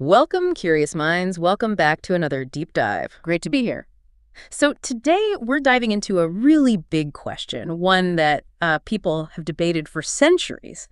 Welcome, curious minds. Welcome back to another deep dive. Great to be here. So today we're diving into a really big question, one that people have debated for centuries.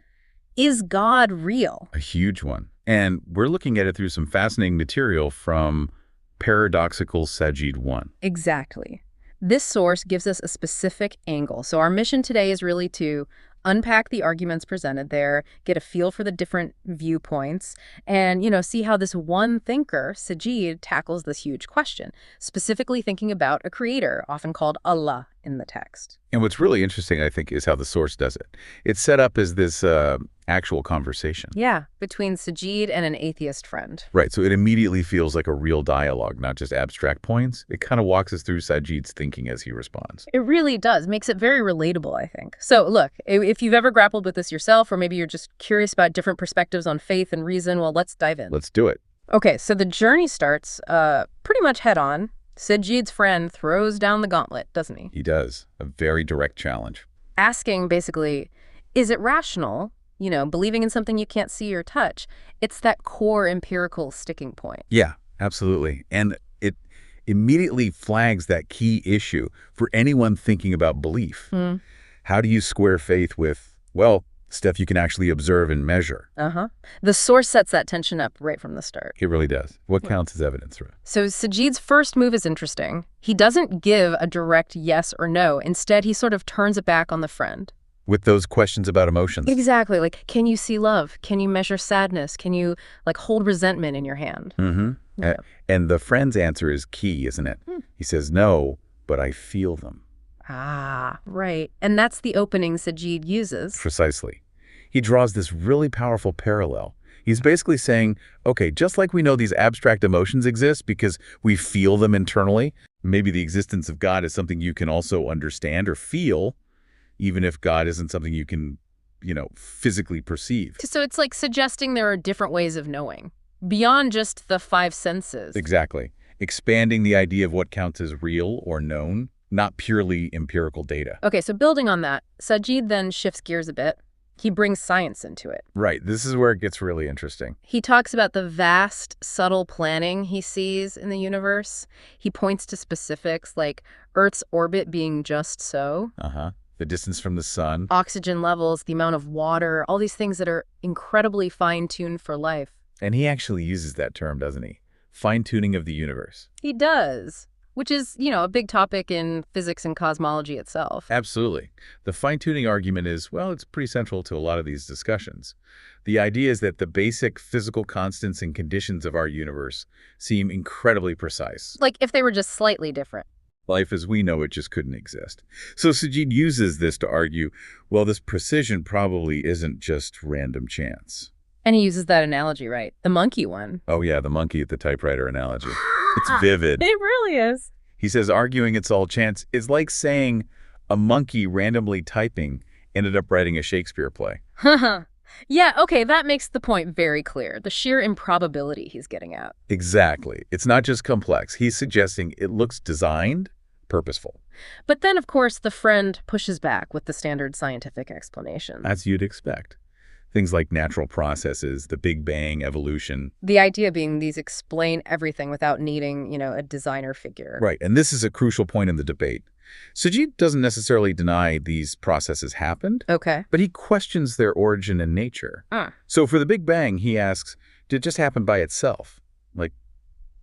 Is God real? A huge one. And we're looking at it through some fascinating material from Paradoxical Sajid1. Exactly. This source gives us a specific angle. So our mission today is really to unpack the arguments presented there, get a feel for the different viewpoints, and, see how this one thinker, Sajid, tackles this huge question, specifically thinking about a creator, often called Allah in the text. And what's really interesting, I think, is how the source does it. It's set up as this actual conversation. Yeah, between Sajid and an atheist friend. Right, so it immediately feels like a real dialogue, not just abstract points. It kind of walks us through Sajid's thinking as he responds. It really does. Makes it very relatable, I think. So look, if you've ever grappled with this yourself, or maybe you're just curious about different perspectives on faith and reason, well, let's dive in. Let's do it. Okay, so the journey starts pretty much head on. Sajid's friend throws down the gauntlet, doesn't he? He does. A very direct challenge. Asking, basically, is it rational, believing in something you can't see or touch? It's that core empirical sticking point. Yeah, absolutely. And it immediately flags that key issue for anyone thinking about belief. How do you square faith with, well, stuff you can actually observe and measure? The source sets that tension up right from the start. It really does. What counts as evidence? So Sajid's first move is interesting. He doesn't give a direct yes or no. Instead, he sort of turns it back on the friend. With those questions about emotions. Exactly. Like, can you see love? Can you measure sadness? Can you, hold resentment in your hand? Yeah. And the friend's answer is key, isn't it? He says, no, but I feel them. Ah, right. And that's the opening Sajid uses. Precisely. He draws this really powerful parallel. He's basically saying, okay, just like we know these abstract emotions exist because we feel them internally, maybe the existence of God is something you can also understand or feel, even if God isn't something you can, physically perceive. So it's like suggesting there are different ways of knowing, beyond just the five senses. Exactly. Expanding the idea of what counts as real or known, not purely empirical data. Okay, so building on that, Sajid then shifts gears a bit. He brings science into it. Right. This is where it gets really interesting. He talks about the vast, subtle planning he sees in the universe. He points to specifics like Earth's orbit being just so. The distance from the sun. Oxygen levels, the amount of water, all these things that are incredibly fine-tuned for life. And he actually uses that term, doesn't he? Fine-tuning of the universe. He does. Which is, a big topic in physics and cosmology itself. Absolutely. The fine-tuning argument is, well, it's pretty central to a lot of these discussions. The idea is that the basic physical constants and conditions of our universe seem incredibly precise. Like if they were just slightly different. Life as we know it just couldn't exist. So Sajid uses this to argue, well, this precision probably isn't just random chance. And he uses that analogy, right? The monkey one. Oh, yeah, the monkey at the typewriter analogy. It's vivid. It really is. He says arguing it's all chance is like saying a monkey randomly typing ended up writing a Shakespeare play. Yeah, okay, that makes the point very clear. The sheer improbability he's getting at. Exactly. It's not just complex. He's suggesting it looks designed, purposeful. But then, of course, the friend pushes back with the standard scientific explanation. As you'd expect. Things like natural processes, the Big Bang, evolution. The idea being these explain everything without needing, a designer figure. Right, and this is a crucial point in the debate. Sajid doesn't necessarily deny these processes happened, Okay. but he questions their origin and nature. So for the Big Bang, he asks, did it just happen by itself? Like,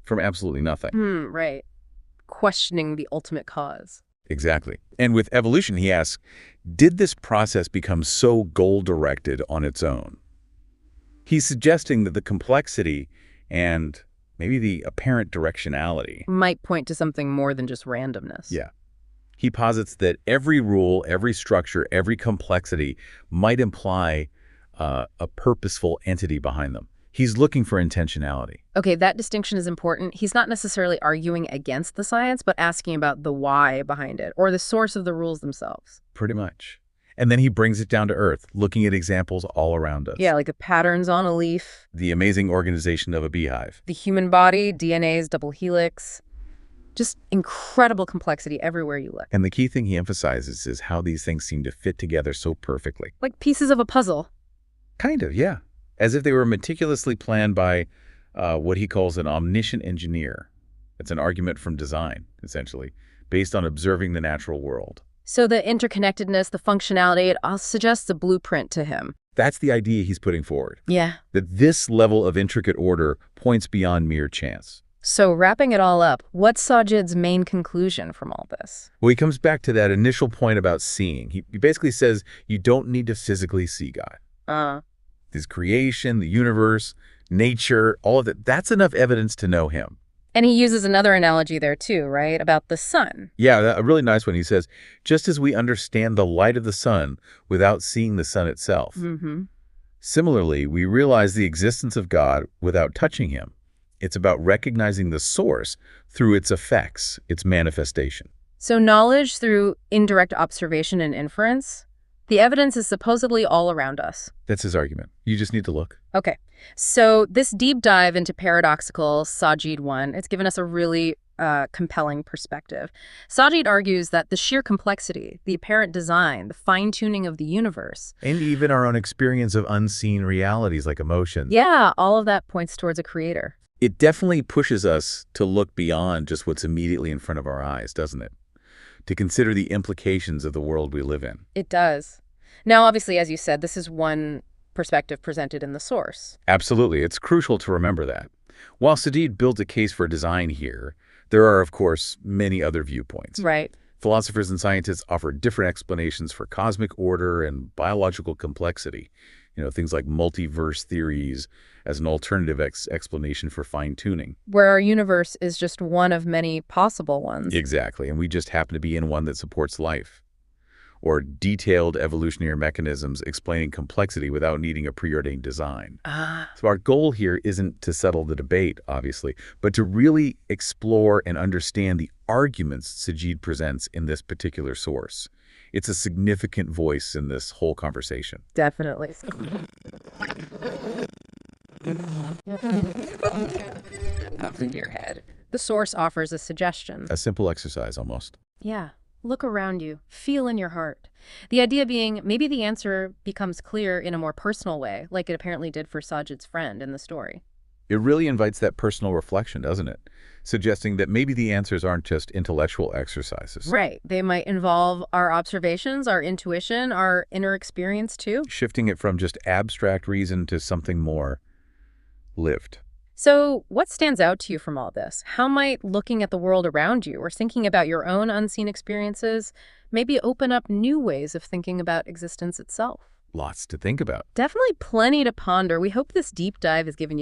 from absolutely nothing. Right. Questioning the ultimate cause. Exactly. And with evolution, he asks, did this process become so goal-directed on its own? He's suggesting that the complexity and maybe the apparent directionality might point to something more than just randomness. Yeah. He posits that every rule, every structure, every complexity might imply a purposeful entity behind them. He's looking for intentionality. Okay, that distinction is important. He's not necessarily arguing against the science, but asking about the why behind it, or the source of the rules themselves. Pretty much. And then he brings it down to earth, looking at examples all around us. Yeah, like the patterns on a leaf. The amazing organization of a beehive. The human body, DNA's double helix. Just incredible complexity everywhere you look. And the key thing he emphasizes is how these things seem to fit together so perfectly. Like pieces of a puzzle. Kind of, yeah. As if they were meticulously planned by what he calls an omniscient engineer. It's an argument from design, essentially, based on observing the natural world. So the interconnectedness, the functionality, it all suggests a blueprint to him. That's the idea he's putting forward. Yeah. That this level of intricate order points beyond mere chance. So wrapping it all up, what's Sajid's main conclusion from all this? Well, he comes back to that initial point about seeing. He basically says you don't need to physically see God. His creation, the universe, nature, all of that, that's enough evidence to know him. And he uses another analogy there too, right? About the sun. Yeah, a really nice one. He says, just as we understand the light of the sun without seeing the sun itself. Similarly, we realize the existence of God without touching him. It's about recognizing the source through its effects, its manifestation. So knowledge through indirect observation and inference? The evidence is supposedly all around us. That's his argument. You just need to look. Okay. So this deep dive into Paradoxical Sajid1, it's given us a really compelling perspective. Sajid argues that the sheer complexity, the apparent design, the fine-tuning of the universe, and even our own experience of unseen realities like emotions. Yeah, all of that points towards a creator. It definitely pushes us to look beyond just what's immediately in front of our eyes, doesn't it? To consider the implications of the world we live in. It does. Now, obviously, as you said, this is one perspective presented in the source. Absolutely. It's crucial to remember that. While Sajid builds a case for design here, there are, of course, many other viewpoints. Right. Philosophers and scientists offer different explanations for cosmic order and biological complexity. Things like multiverse theories as an alternative explanation for fine-tuning. Where our universe is just one of many possible ones. Exactly, and we just happen to be in one that supports life. Or detailed evolutionary mechanisms explaining complexity without needing a preordained design. So our goal here isn't to settle the debate, obviously, but to really explore and understand the arguments Sajid presents in this particular source. It's a significant voice in this whole conversation. Definitely. Up in your head. The source offers a suggestion. A simple exercise, almost. Yeah. Look around you. Feel in your heart. The idea being, maybe the answer becomes clear in a more personal way, like it apparently did for Sajid's friend in the story. It really invites that personal reflection, doesn't it? Suggesting that maybe the answers aren't just intellectual exercises. Right. They might involve our observations, our intuition, our inner experience too. Shifting it from just abstract reason to something more lived. So what stands out to you from all this? How might looking at the world around you or thinking about your own unseen experiences maybe open up new ways of thinking about existence itself? Lots to think about. Definitely plenty to ponder. We hope this deep dive has given you